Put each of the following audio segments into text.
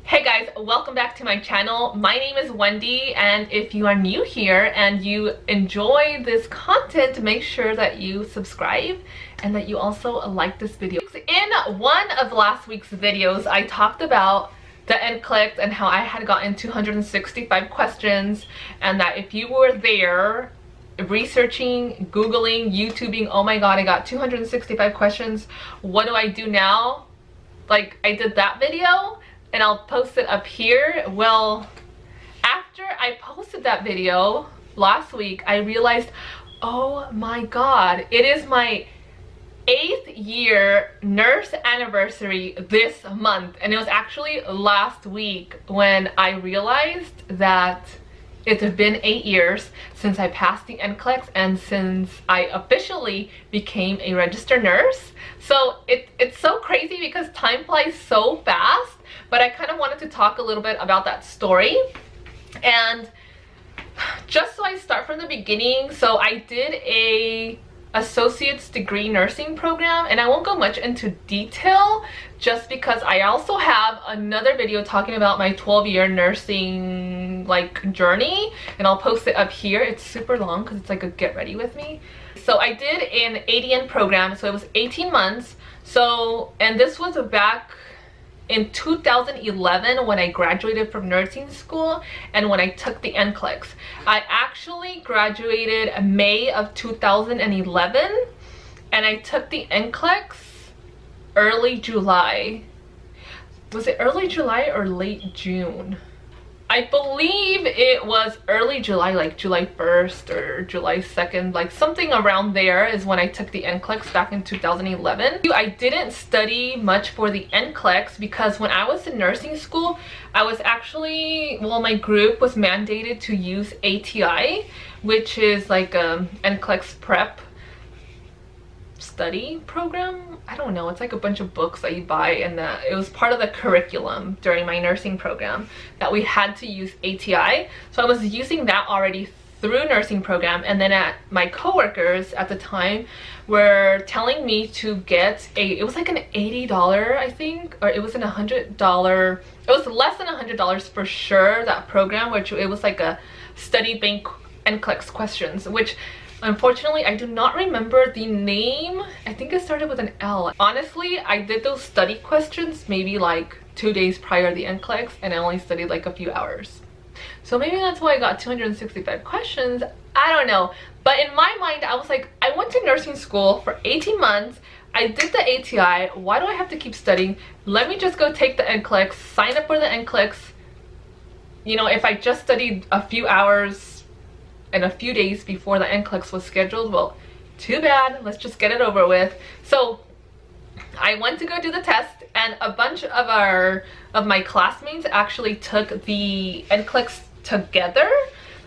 Hey guys, welcome back to my channel. My name is Wendy, and if you are new here and you enjoy this content, make sure that you subscribe and that you also like this video. In one of last week's videos, I talked about the NCLEX and how I had gotten 265 questions, and that if you were there researching, googling, YouTubing, oh my god, I got 265 questions, what do I do now? Like, I did that video and I'll post it up here. Well, after I posted that video last week, I realized, oh my god, it is my 8th year nurse anniversary this month, and it was actually last week when I realized that it's been 8 years since I passed the NCLEX and since I officially became a registered nurse. So it's so crazy because time flies so fast, but I kind of wanted to talk a little bit about that story. And just so I start from the beginning, so I did a associate's degree nursing program, and I won't go much into detail just because I also have another video talking about my 12-year nursing journey, and I'll post it up here. It's super long because it's like a get ready with me. So I did an ADN program, so it was 18 months. So, and this was back in 2011 when I graduated from nursing school and when I took the NCLEX. I actually graduated May of 2011 and I took the NCLEX early July. Was it early July or late June? I believe it was early July, like July 1st or July 2nd, like something around there is when I took the NCLEX back in 2011. I didn't study much for the NCLEX because when I was in nursing school, I was actually, well, my group was mandated to use ATI, which is like a NCLEX prep study program. I don't know, it's like a bunch of books that you buy, and it was part of the curriculum during my nursing program that we had to use ATI. So I was using that already through nursing program, and then my coworkers at the time were telling me to get it was like an $80, I think, or it was an $100, it was less than $100 for sure, that program, which it was like a study bank NCLEX questions, which unfortunately I do not remember the name. I think it started with an L. Honestly, I did those study questions maybe like 2 days prior to the NCLEX, and I only studied like a few hours. So maybe that's why I got 265 questions. I don't know. But in my mind, I was like, I went to nursing school for 18 months. I did the ATI. Why do I have to keep studying? Let me just go take the NCLEX, sign up for the NCLEX. You know, if I just studied a few hours and a few days before the NCLEX was scheduled, well, too bad, let's just get it over with. So I went to go do the test, and a bunch of my classmates actually took the NCLEX together.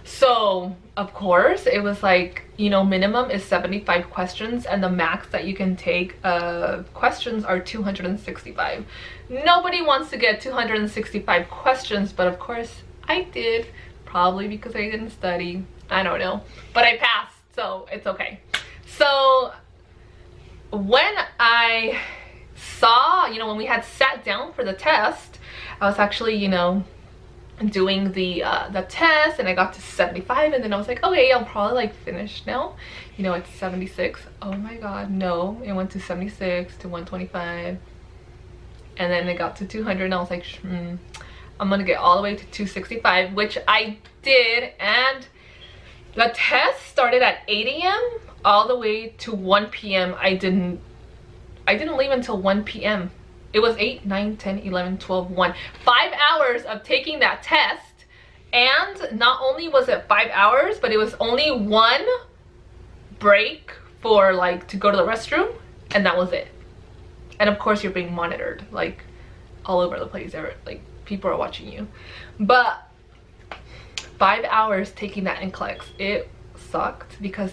So of course it was like, you know, minimum is 75 questions and the max that you can take questions are 265. Nobody wants to get 265 questions, but of course I did, probably because I didn't study. I don't know, but I passed, so it's okay. So when I saw, you know, when we had sat down for the test, I was actually, you know, doing the test, and I got to 75, and then I was like, okay, I'll probably like finish now. You know, it's 76. Oh my god, no, it went to 76 to 125, and then it got to 200, and I was like, I'm gonna get all the way to 265, which I did. And the test started at 8 a.m. all the way to 1 p.m. I didn't leave until 1 p.m. It was 8, 9, 10, 11, 12, 1. 5 hours of taking that test. And not only was it 5 hours, but it was only one break for like to go to the restroom, and that was it. And of course you're being monitored like all over the place. Like people are watching you. But 5 hours taking that NCLEX, it sucked because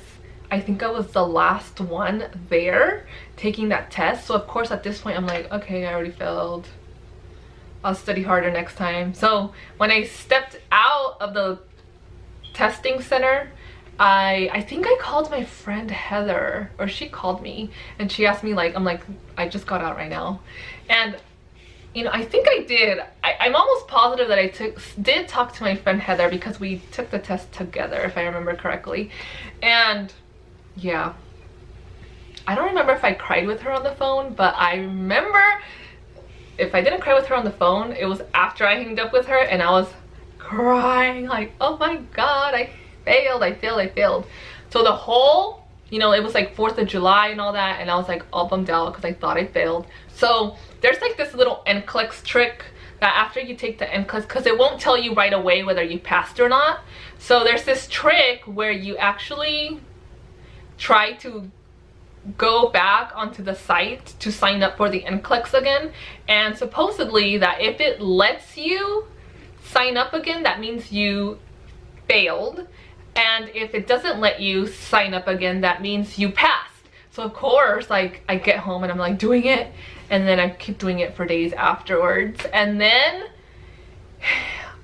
I think I was the last one there taking that test. So of course at this point I'm like, okay, I already failed, I'll study harder next time. So when I stepped out of the testing center, I think I called my friend Heather, or she called me, and she asked me like, I'm like, I just got out right now. And You know, I think I did. I'm almost positive that I did talk to my friend Heather because we took the test together, if I remember correctly. And yeah, I don't remember if I cried with her on the phone, but I remember if I didn't cry with her on the phone, it was after I hanged up with her and I was crying like, oh my god, I failed. So the whole, you know, it was like 4th of July and all that, and I was like all bummed out because I thought I failed. So there's like this little NCLEX trick that after you take the NCLEX, because it won't tell you right away whether you passed or not. So there's this trick where you actually try to go back onto the site to sign up for the NCLEX again, and supposedly that if it lets you sign up again, that means you failed, and if it doesn't let you sign up again, that means you passed. So of course, like, I get home and I'm like doing it, and then I keep doing it for days afterwards, and then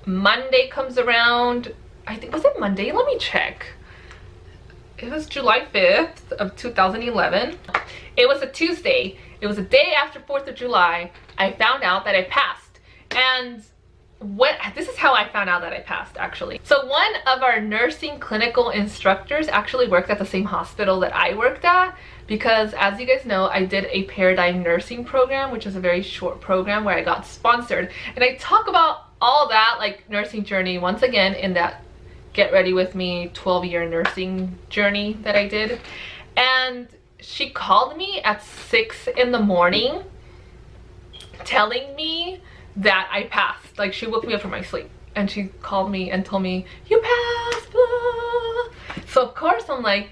Monday comes around. I think, was it Monday? Let me check. It was July 5th of 2011. It was a Tuesday. It was a day after 4th of July. I found out that I passed. And this is how I found out that I passed, actually. So one of our nursing clinical instructors actually worked at the same hospital that I worked at, because as you guys know, I did a Paradigm nursing program, which is a very short program where I got sponsored. And I talk about all that, like, nursing journey once again in that Get Ready With Me 12-year nursing journey that I did. And she called me at 6 in the morning telling me that I passed. Like, she woke me up from my sleep and she called me and told me, you passed, blah. So of course I'm like,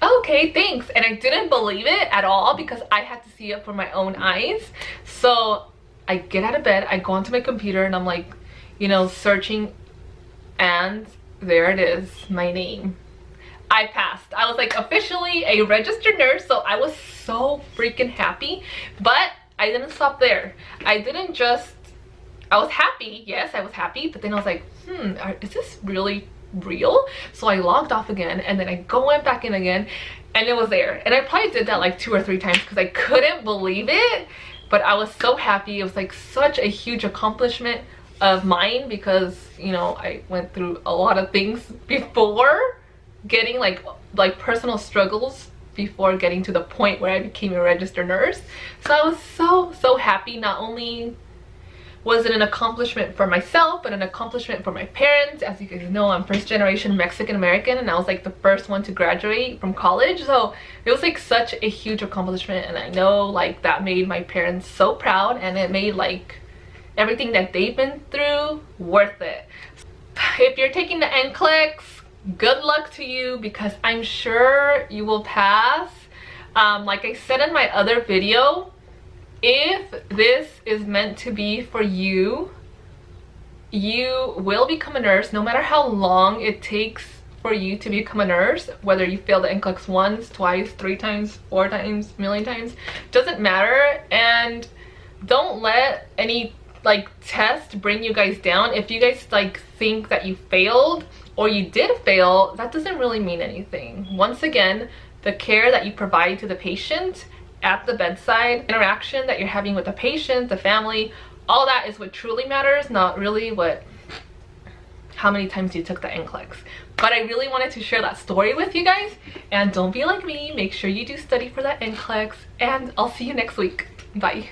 okay, thanks. And I didn't believe it at all because I had to see it for my own eyes. So I get out of bed, I go onto my computer, and I'm like, you know, searching, and there it is, my name. I passed. I was like officially a registered nurse, so I was so freaking happy. But I didn't stop there. I was happy, yes, I was happy, but then I was like, is this really real? So I logged off again, and then I went back in again, and it was there. And I probably did that like 2 or 3 times because I couldn't believe it, but I was so happy. It was like such a huge accomplishment of mine because, you know, I went through a lot of things before getting like personal struggles before getting to the point where I became a registered nurse. So I was so happy. Not only was it an accomplishment for myself, but an accomplishment for my parents. As you guys know, I'm first generation Mexican American, and I was like the first one to graduate from college. So it was like such a huge accomplishment, and I know like that made my parents so proud, and it made like everything that they've been through worth it. If you're taking the NCLEX, good luck to you, because I'm sure you will pass. Like I said in my other video, if this is meant to be for you, you will become a nurse no matter how long it takes for you to become a nurse. Whether you fail the NCLEX once, twice, 3 times, 4 times, a million times, doesn't matter. And don't let any like test bring you guys down. If you guys like think that you failed or you did fail, that doesn't really mean anything. Once again, the care that you provide to the patient at the bedside, interaction that you're having with the patient, the family, all that is what truly matters, not really how many times you took the NCLEX. But I really wanted to share that story with you guys, and don't be like me, make sure you do study for that NCLEX, and I'll see you next week. Bye.